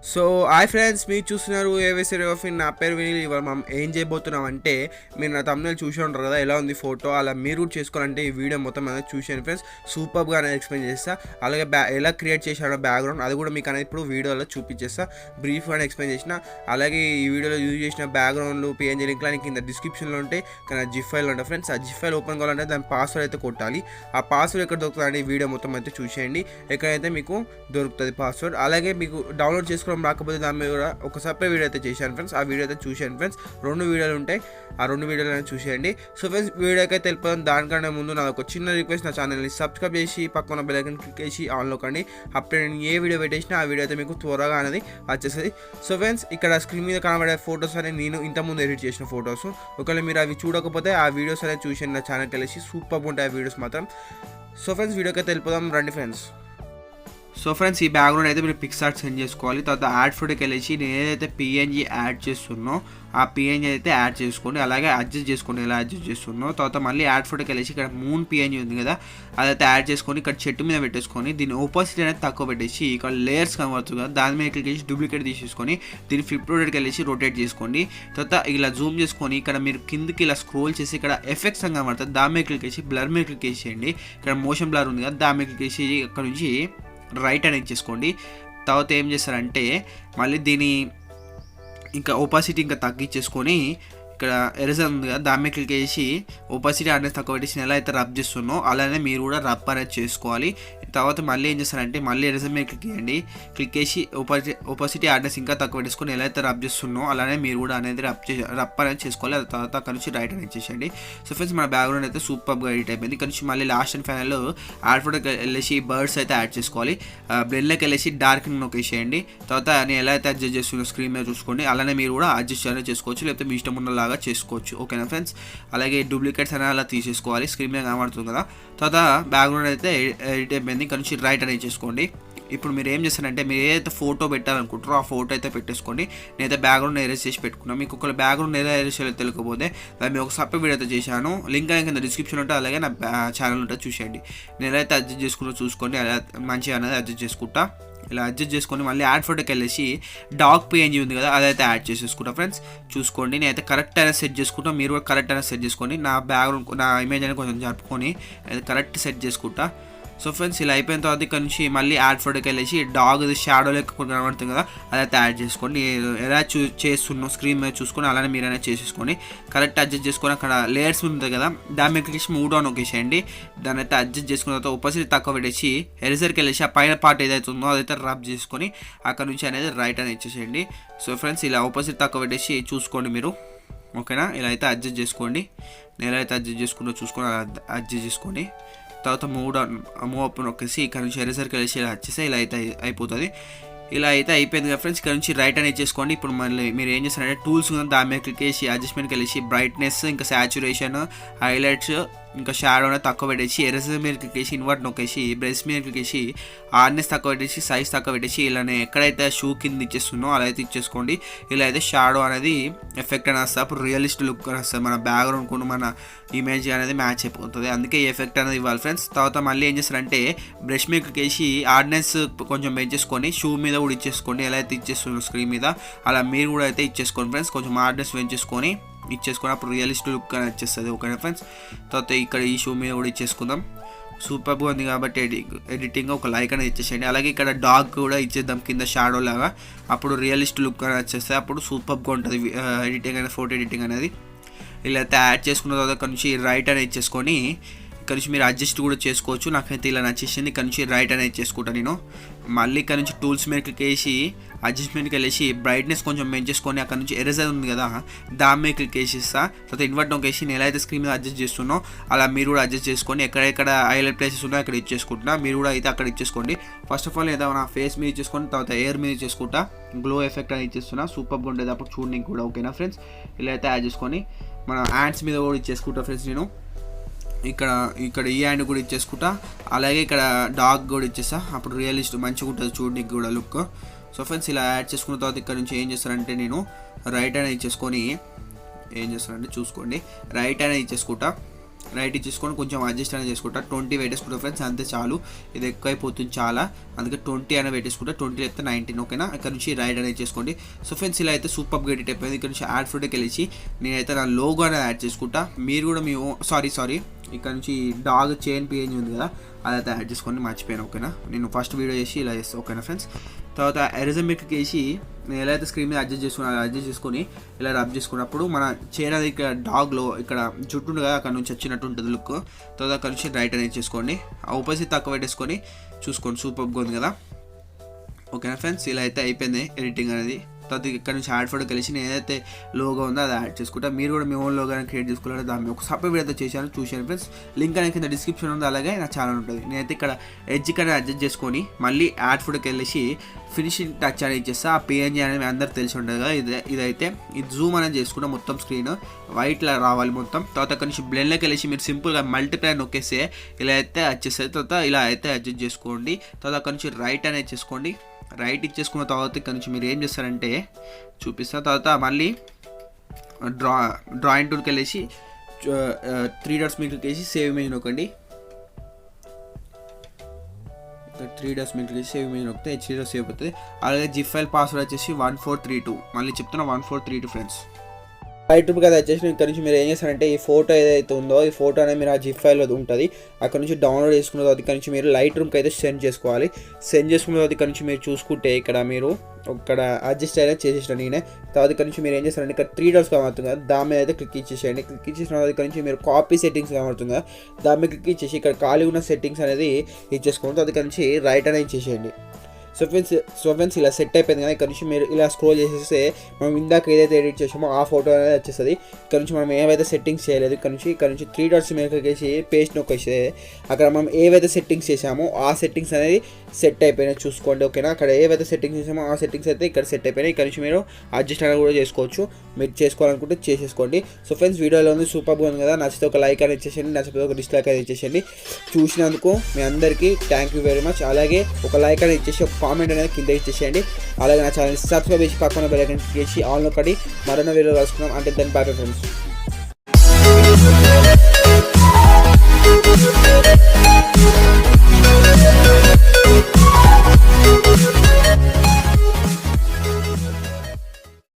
So hi friends, మీరు చూస్తున్నారు ఏవేసీ ఆఫిన్. నా పేరు వినీల్. ఇవాళ మనం ఏం చేయబోతున్నాం అంటే, మీరు నా తమ్ముళ్ళు చూసి ఉంటారు కదా ఎలా ఉంది ఫోటో, అలా మీరు కూడా చేసుకోవాలంటే ఈ వీడియో మొత్తం అనేది చూసాను ఫ్రెండ్స్. సూపర్గా అనేది ఎక్స్ప్లెయిన్ చేస్తా. అలాగే ఎలా క్రియేట్ చేశాడో బ్యాక్గ్రౌండ్ అది కూడా మీకు అనేది ఇప్పుడు వీడియోలో చూపించేస్తా. బ్రీఫ్గా ఎక్స్ప్లెయిన్ చేసిన. అలాగే ఈ వీడియోలో యూజ్ చేసిన బ్యాక్గ్రౌండ్లు పిఎన్జీ లింక్లు కింద డిస్క్రిప్షన్లో ఉంటాయి, కానీ జిప్ ఫైల్ ఉంటాయి ఫ్రెండ్స్. ఆ జిప్ ఫైల్ ఓపెన్ కావాలంటే దాని పాస్వర్డ్ అయితే కొట్టాలి. ఆ పాస్వర్డ్ ఎక్కడ దొరుకుతుంది ఈ వీడియో మొత్తం అయితే చూసేయండి. ఎక్కడైతే మీకు దొరుకుతుంది పాస్వర్డ్. అలాగే మీకు డౌన్లోడ్ చేసుకోవడం రాకపోతే దాని మీద కూడా ఒక సపరేట్ వీడియో అయితే చేశాను ఫ్రెండ్స్. ఆ వీడియో అయితే చూశాను ఫ్రెండ్స్. 2 వీడియోలు ఉంటాయి, ఆ 2 వీడియోలు అనేది చూసేయండి. సో ఫ్రెండ్స్, వీడియోకి అయితే వెళ్ళిపోదాం. దానికన్నా ముందు నాకు ఒక చిన్న రిక్వెస్ట్, నా ఛానల్ని సబ్స్క్రైబ్ చేసి పక్కన బెల్ ఐకాన్ క్లిక్ చేసి ఆన్లో కండి. అప్పుడు నేను ఏ వీడియో పెట్టేసినా ఆ వీడియో అయితే మీకు త్వరగా అనేది వచ్చేస్తుంది. సో ఫ్రెండ్స్, ఇక్కడ స్క్రీన్ మీద కనబడే ఫొటోస్ అనేది నేను ఇంతకుముందు ఎడిట్ చేసిన ఫొటోస్. ఒకవేళ మీరు అవి చూడకపోతే ఆ వీడియోస్ అనేది చూసి నా ఛానల్కి వెళ్ళేసి సూపర్ ఉంటాయి ఆ వీడియోస్ మాత్రం. సో ఫ్రెండ్స్, వీడియోకి అయితే వెళ్ళిపోదాం రండి ఫ్రెండ్స్. సో ఫ్రెండ్స్, ఈ బ్యాక్గ్రౌండ్ అయితే మీరు పిక్సార్ట్ సెండ్ చేసుకోవాలి. తర్వాత యాడ్ ఫోటోకి వెళ్ళేసి నేను ఏదైతే పిఎన్జీ యాడ్ చేస్తున్నో ఆ పిఎన్జీ అయితే యాడ్ చేసుకోండి. అలాగే అడ్జస్ట్ చేసుకోండి ఎలా అడ్జస్ట్ చేస్తున్నో. తర్వాత మళ్ళీ యాడ్ ఫోటోకి వెళ్ళేసి ఇక్కడ మూన్ పిఎన్జీ ఉంది కదా, అదైతే యాడ్ చేసుకొని ఇక్కడ చెట్టు మీద పెట్టేసుకొని దీని ఓపాసిటీ అనేది తక్కువ పెట్టేసి ఇక్కడ లేయర్స్ కనబడుతుంది కదా, దాని మీద క్లిక్ చేసి డూప్లికేట్ తీసేసుకొని దీన్ని ఫ్లిప్ రోటేట్కి వెళ్ళేసి రొటేట్ చేసుకోండి. తర్వాత ఇలా జూమ్ చేసుకొని ఇక్కడ మీరు కిందకి ఇలా స్క్రోల్ చేసి ఇక్కడ ఎఫెక్ట్స్ అని కనబడుతుంది, దాని మీద క్లిక్ చేసి బ్లర్ మీద క్లిక్ చేసేయండి. ఇక్కడ మోషన్ బ్లర్ ఉంది కదా, దాని మీద క్లిక్ చేసి ఇక్కడ నుంచి రైట్ అనేది చేసుకోండి. తర్వాత ఏం చేస్తారంటే మళ్ళీ దీని ఇంకా ఓపాసిటీ ఇంకా తగ్గించేసుకొని ఇక్కడ ఎరేజర్ ఉంది కదా, దాని మీద క్లిక్ చేసి ఓపాసిటీ అనేది తక్కువ పెట్టేసి ఎలా అయితే రబ్ చేస్తున్నో అలానే మీరు కూడా రబ్ అనేది చేసుకోవాలి. తర్వాత మళ్ళీ ఏం చేస్తారంటే మళ్ళీ ఎరేజర్ మీద క్లిక్ చేయండి. క్లిక్ చేసి ఓపాసిటీ హార్డ్నెస్ ఇంకా తక్కువ పెట్టేసుకొని ఎలా అయితే రబ్ చేస్తున్నో అలానే మీరు కూడా అనేది రబ్ అనేది చేసుకోవాలి. అది తర్వాత అక్కడ నుంచి రైట్ అనేది చేసేయండి. సో ఫ్రెండ్స్, మన బ్యాక్గ్రౌండ్ అయితే సూపర్గా ఎడిట్ అయిపోయింది. ఇక్కడ నుంచి మళ్ళీ లాస్ట్ అండ్ ఫైనల్లో యాడ్ ఫోటోకి వెళ్ళేసి బర్డ్స్ అయితే యాడ్ చేసుకోవాలి. బ్లెండ్లోకి వెళ్ళేసి డార్క్ నొక్కేసేయండి. తర్వాత నేను ఎలా అయితే అడ్జస్ట్ చేస్తున్నా స్క్రీన్ మీద చూసుకోండి, అలానే మీరు కూడా అడ్జస్ట్ అనేది చేసుకోవచ్చు, లేకపోతే మీ ఇష్టం ఉన్న చేసుకోవచ్చు. ఓకేనా ఫ్రెండ్స్. అలాగే డూప్లికేట్స్ అనేది అలా తీసేసుకోవాలి, స్క్రీన్ మీద కనబడుతుంది కదా. తర్వాత బ్యాక్గ్రౌండ్ అయితే ఎడిట్ అయిపోయింది. ఇక్కడ నుంచి రైట్ అనేది చేసుకోండి. ఇప్పుడు మీరు ఏం చేస్తారంటే మీరు ఏదైతే ఫోటో పెట్టాలనుకుంటారో ఆ ఫోటో అయితే పెట్టేసుకోండి. నేనైతే బ్యాక్గ్రౌండ్ ఎరేజ్ చేసి పెట్టుకున్నాను. మీకు ఒకవేళ బ్యాక్గ్రౌండ్ ఎలా ఎరేజ్ చేయాలో తెలియకపోతే దాన్ని ఒక సపరేట్ వీడియో అయితే చేశాను, లింక్ అనేది కింద డిస్క్రిప్షన్ ఉంటుంది, అలాగే నా ఛానల్ ఉంటుంది చూసేయండి. నేను ఎలా అయితే అడ్జస్ట్ చేసుకుంటూ చూసుకోండి, అలా మంచిగా అనేది అడ్జస్ట్ చేసుకుంటా. ఇలా అడ్జస్ట్ చేసుకొని మళ్ళీ యాడ్ ఫోటోకి వెళ్ళేసి డాగ్ పిఎన్జీ ఉంది కదా, అదైతే యాడ్ చేసేసుకుంటా ఫ్రెండ్స్. చూసుకోండి, నేనైతే కరెక్ట్ అనేది సెట్ చేసుకుంటా, మీరు కూడా కరెక్ట్ అనేది సెట్ చేసుకొని నా బ్యాక్గ్రౌండ్ నా ఇమేజ్ అనేది కొంచెం జరుపుకొని కరెక్ట్ సెట్ చేసుకుంటా. సో ఫ్రెండ్స్, ఇలా అయిపోయిన తర్వాత ఇక్కడ నుంచి మళ్ళీ యాడ్ ఫోటోకి వెళ్ళేసి డాగ్ షాడో లెక్క కనబడుతుంది కదా, అదైతే యాడ్ చేసుకోండి. ఎలా చేస్తున్నాం స్క్రీన్ మీద చూసుకొని అలానే మీరు అనేది చేసేసుకొని కరెక్ట్ అడ్జస్ట్ చేసుకొని అక్కడ లేయర్స్ ఉంటుంది కదా, దాని మీద క్లిక్ చేసి మూవ్ డౌన్ ఒకేసేయండి. దాన్ని అయితే అడ్జస్ట్ చేసుకున్న తర్వాత ఓపాసిటీ తక్కువ పెట్టేసి ఎరేజర్కి వెళ్ళేసి ఆ పైన పార్ట్ ఏదైతే ఉందో అదైతే రబ్ చేసుకొని అక్కడ నుంచి అనేది రైట్ అనేది ఇచ్చేసేయండి. సో ఫ్రెండ్స్, ఇలా ఓపాసిటీ తక్కువ పెట్టేసి చూసుకోండి మీరు. ఓకేనా, ఇలా అయితే అడ్జస్ట్ చేసుకోండి. నేను ఎలా అయితే అడ్జస్ట్ చేసుకుంటూ చూసుకొని అలా అడ్జస్ట్ చేసుకోండి. తర్వాత మూవ్ అప్ నొక్కేసి ఇక్కడ నుంచి ఎరేజర్కి వెళ్ళేసి ఇలా వచ్చేస్తే ఇలా అయితే అయిపోతుంది. ఇలా అయితే అయిపోయింది కదా ఫ్రెండ్స్. ఇక్కడ నుంచి రైట్ అనేది చేసుకోండి. ఇప్పుడు మళ్ళీ మీరు ఏం చేస్తారంటే టూల్స్ ఉంది దాని మీద క్లిక్ చేసి అడ్జస్ట్మెంట్కి వెళ్ళేసి బ్రైట్నెస్ ఇంకా సాచురేషన్ హైలైట్స్ ఇంకా షాడో అనేది తక్కువ పెట్టేసి ఎరేజర్ మీద క్లిక్ చేసి ఇన్వర్ట్ నొక్కేసి బ్రష్ మీద క్లిక్ చేసి హార్డ్నెస్ తక్కువ పెట్టేసి సైజ్ తక్కువ పెట్టేసి ఇలానే ఎక్కడైతే షూ కింద ఇచ్చేస్తుందో అలా అయితే ఇచ్చేసుకోండి. ఇలా అయితే షాడో అనేది ఎఫెక్ట్ అనేది వస్తుంది, అప్పుడు రియలిస్ట్ లుక్ అని వస్తుంది, మన బ్యాక్గ్రౌండ్ కూడా మన ఇమేజ్ అనేది మ్యాచ్ అయిపోతుంది. అందుకే ఈ ఎఫెక్ట్ అనేది ఇవ్వాలి ఫ్రెండ్స్. తర్వాత మళ్ళీ ఏం చేస్తారంటే బ్రష్ మీద క్లిక్ చేసి హార్డ్నెస్ కొంచెం పెంచేసుకొని షూ మీద కూడా ఇచ్చేసుకోండి. ఎలా అయితే ఇచ్చేస్తున్నారు స్క్రీన్ మీద అలా మీరు కూడా అయితే ఇచ్చేసుకోండి ఫ్రెండ్స్. కొంచెం హార్డ్నెస్ పెంచేసుకొని ఇచ్చేసుకొని అప్పుడు రియలిస్ట్ లుక్ అని వచ్చేస్తుంది. ఓకేనా ఫ్రెండ్స్. తర్వాత ఇక్కడ ఈ షూ మీద కూడా ఇచ్చేసుకుందాం. సూపర్గా ఉంది కాబట్టి ఎడిటింగ్ ఒక లైక్ అనేది ఇచ్చేసేయండి. అలాగే ఇక్కడ డాగ్ కూడా ఇచ్చేద్దాం కింద షాడో లాగా, అప్పుడు రియలిస్ట్ లుక్ అని వచ్చేస్తే అప్పుడు సూపర్గా ఉంటుంది ఎడిటింగ్ అనేది, ఫోటో ఎడిటింగ్ అనేది. ఇలా అయితే యాడ్ చేసుకున్న తర్వాత ఇక్కడ నుంచి రైట్ అనేది ఇచ్చేసుకొని ఇక్కడ నుంచి మీరు అడ్జస్ట్ కూడా చేసుకోవచ్చు. నాకైతే ఇలా నచ్చేసింది. ఇక్కడ నుంచి రైట్ అనేది చేసుకుంటాను నేను. మళ్ళీ ఇక్కడ నుంచి టూల్స్ మీద క్లిక్ చేసి అడ్జస్ట్మెంట్కి వెళ్ళేసి బ్రైట్నెస్ కొంచెం పెంచేసుకొని అక్కడ నుంచి ఎరేజర్ ఉంది కదా దాని మీద క్లిక్ చేసేస్తా. తర్వాత ఇన్వర్ట్ నొక్కేసి నేను ఎలా అయితే స్క్రీన్ మీద అడ్జస్ట్ చేస్తున్నో అలా మీరు కూడా అడ్జస్ట్ చేసుకొని ఎక్కడెక్కడ హైలైట్ ప్లేసెస్ ఉన్నాయో అక్కడ ఇచ్చేసుకుంటున్నా, మీరు కూడా అయితే అక్కడ ఇచ్చేసుకోండి. ఫస్ట్ ఆఫ్ ఆల్ ఏదో నా ఫేస్ మీద ఇచ్చేసుకొని తర్వాత ఎయిర్ మీద ఇచ్చేసుకుంటా, గ్లో ఎఫెక్ట్ అని ఇచ్చేస్తున్నా, సూపర్గా ఉండేది అప్పుడు చూడడానికి కూడా. ఓకేనా ఫ్రెండ్స్, ఇలా అయితే యాడ్ చేసుకొని మన హ్యాండ్స్ మీద కూడా ఇచ్చేసుకుంటా ఫ్రెండ్స్. నేను ఇక్కడ ఈ హ్యాండ్ కూడా ఇచ్చేసుకుంటా, అలాగే ఇక్కడ డాగ్ కూడా ఇచ్చేస్తా, అప్పుడు రియలిస్ట్ మంచిగా ఉంటుంది చూడడానికి కూడా లుక్. సో ఫ్రెండ్స్, ఇలా యాడ్ చేసుకున్న తర్వాత ఇక్కడ నుంచి ఏం చేస్తారంటే నేను రైట్ అనేది ఇచ్చేసుకొని ఏం చేస్తానంటే చూసుకోండి, రైట్ అనేది ఇచ్చేసుకుంటా. రైట్ ఇచ్చేసుకొని కొంచెం అడ్జస్ట్ అనేది చేసుకుంటా. 20 పెట్టేసుకుంటా ఫ్రెండ్స్, అంతే చాలు. ఇది ఎక్కువ అయిపోతుంది చాలా, అందుకే 20 అనేది పెట్టేసుకుంటా. 20 అయితే 19 ఓకేనా. ఇక్కడ నుంచి రైట్ అనేది చేసుకోండి. సో ఫ్రెండ్స్ ఇలా అయితే సూపర్ ఎడిట్ అయిపోయింది. ఇక్కడ నుంచి యాడ్ ఫోటోకి వెళ్ళి నేనైతే నా లోగో అనేది యాడ్ చేసుకుంటా. మీరు కూడా మీ సారీ ఇక్కడ నుంచి డాగ్ చైన్ పిఎన్జీ ఉంది కదా, అదైతే యాడ్ చేసుకొని మర్చిపోయాను ఓకేనా. నేను ఫస్ట్ వీడియో చేసి ఇలా చేస్తాను ఓకేనా ఫ్రెండ్స్. తర్వాత ఎరేజర్ మీదకి వేసి నేను ఎలా అయితే స్క్రీన్ మీద అడ్జస్ట్ చేసుకొని ఇలా రబ్ చేసుకున్నప్పుడు మన చైన్ అది ఇక్కడ డాగ్లో ఇక్కడ జుట్టు ఉంది కదా, అక్కడ నుంచి వచ్చినట్టు ఉంటుంది లుక్. తర్వాత అక్కడ నుంచి రైట్ అనేది చేసుకోండి. ఆపోజిట్ తక్కువ పెట్టేసుకొని చూసుకోండి, సూపర్గా ఉంది కదా ఓకేనా ఫ్రెండ్స్. ఇలా అయితే అయిపోయింది ఎడిటింగ్ అనేది. తర్వాత ఇక్కడ నుంచి యాడ్ ఫోటోకి కలిసి నేను ఏదైతే లోగో ఉందో అది యాడ్ చేసుకుంటా. మీరు కూడా మీ ఓన్ లోగో క్రియేట్ చేసుకోవాలంటే దాన్ని ఒక సపరేట్ వీడియో అయితే చూశాను ఫ్రెండ్స్. లింక్ అనేది కింద డిస్క్రిప్షన్ ఉంది, అలాగే నా ఛానల్ ఉంటుంది. నేనైతే ఇక్కడ ఎడ్జ్ అనేది అడ్జస్ట్ చేసుకొని మళ్ళీ యాడ్ ఫోటోకి వెళ్ళేసి ఫినిషింగ్ టచ్ అనేది ఇచ్చేస్తా. ఆ పిఎన్జీ అనేది మీ అందరికి తెలిసి ఉంటుంది కదా, ఇదైతే ఇది జూమ్ అనేది చేసుకుంటా. మొత్తం స్క్రీన్ వైట్లా రావాలి మొత్తం. తర్వాత అక్కడ నుంచి బ్లెండ్లోకి వెళ్ళేసి మీరు సింపుల్గా మల్టీప్లై నొక్కేస్తే ఇలా అయితే వచ్చేస్తుంది. తర్వాత ఇలా అయితే అడ్జస్ట్ చేసుకోండి. తర్వాత అక్కడ నుంచి రైట్ అనేది చేసుకోండి. రైట్ ఇచ్చేసుకున్న తర్వాత ఇక్కడ నుంచి మీరు ఏం చేస్తారంటే చూపిస్తా. తర్వాత మళ్ళీ డ్రాయింగ్ టూల్కి వెళ్ళేసి 3 డాట్స్ మీకు వేసి సేవ్ ఇమేజ్ నొక్కండి. 3 డాట్స్ మీకు వేసి సేవ్ ఇమేజ్ నొక్కితే హెచ్డీలో సేవ్ అవుతుంది. అలాగే జిప్ ఫైల్ పాస్వర్డ్ వచ్చేసి 1432, మళ్ళీ చెప్తున్నా 1432 ఫ్రెండ్స్. రైట్ రూమ్ కదా వచ్చేసి ఇక్కడ నుంచి మీరు ఏం చేస్తారంటే ఈ ఫోటో ఏదైతే ఉందో ఈ ఫోటో అనేది మీరు ఆ జిప్ ఫైల్లో ఉంటుంది, అక్కడ నుంచి డౌన్లోడ్ చేసుకున్న తర్వాత ఇక్కడ నుంచి మీరు లైట్ రూమ్కి అయితే సెండ్ చేసుకోవాలి. సెండ్ చేసుకున్న తర్వాత ఇక్కడ నుంచి మీరు చూసుకుంటే ఇక్కడ మీరు ఇక్కడ అడ్జస్ట్ అయితే చేసేసాను నేనే. తర్వాత ఇక్కడ నుంచి మీరు ఏం చేస్తారంటే ఇక్కడ 3 డాట్స్ కనబడుతుంది కదా, దాని మీద అయితే క్లిక్ ఇచ్చేసేయండి. క్లిక్ ఇచ్చేసిన తర్వాత ఇక్కడ నుంచి మీరు కాపీ సెట్టింగ్స్ కనబడుతుంది కదా, దాని మీద క్లిక్ ఇచ్చేసి ఇక్కడ ఖాళీ ఉన్న సెట్టింగ్స్ అనేది ఇచ్చేసుకోండి. తర్వాత ఇక్కడ నుంచి రైట్ అనేది ఇచ్చేసేయండి. సో ఫ్రెండ్స్ ఇలా సెట్ అయిపోయింది కదా. ఇక్కడ నుంచి మీరు ఇలా స్క్రోల్ చేసేస్తే మనం ఇందాక ఏదైతే ఎడిట్ చేసామో ఆ ఫోటో అనేది వచ్చేస్తుంది. ఇక్కడ నుంచి మనం ఏవైతే సెట్టింగ్స్ చేయలేదు ఇక్కడ నుంచి 3 డాట్స్ మీద వేసి పేస్ట్ నొక్కేస్తే అక్కడ మనం ఏవైతే సెట్టింగ్స్ చేసామో ఆ సెట్టింగ్స్ అనేది సెట్ అయిపోయినాయి చూసుకోండి ఓకేనా. అక్కడ ఏవైతే సెట్టింగ్స్ చేసామో ఆ సెట్టింగ్స్ అయితే ఇక్కడ సెట్ అయిపోయినాయి. ఇక్కడ నుంచి మీరు అడ్జస్ట్ అనేది కూడా చేసుకోవచ్చు, మీరు చేసుకోవాలనుకుంటే చేసేసుకోండి. సో ఫ్రెండ్స్ వీడియోలో ఉంది సూపర్గా ఉంది కదా, నచ్చితే ఒక లైక్ అనేది ఇచ్చేసేయండి, నచ్చితే ఒక డిస్లైక్ అనేది ఇచ్చేసేయండి. చూసినందుకు మీ అందరికీ థ్యాంక్ యూ వెరీ మచ్. అలాగే ఒక లైక్ అనేది ఇచ్చేసి ఒక కామెంట్ అనేది కింద ఇచ్చేసేయండి. అలాగే నా ఛానల్ సబ్స్క్రైబ్ చేసి పక్కన బెల్ ఐకాన్ క్లిక్ చేసి ఆల్ ఒకటి మరొక వీడియో కలుసుకున్నాం. అంటే దాని బాయ్ ఫ్రెండ్స్.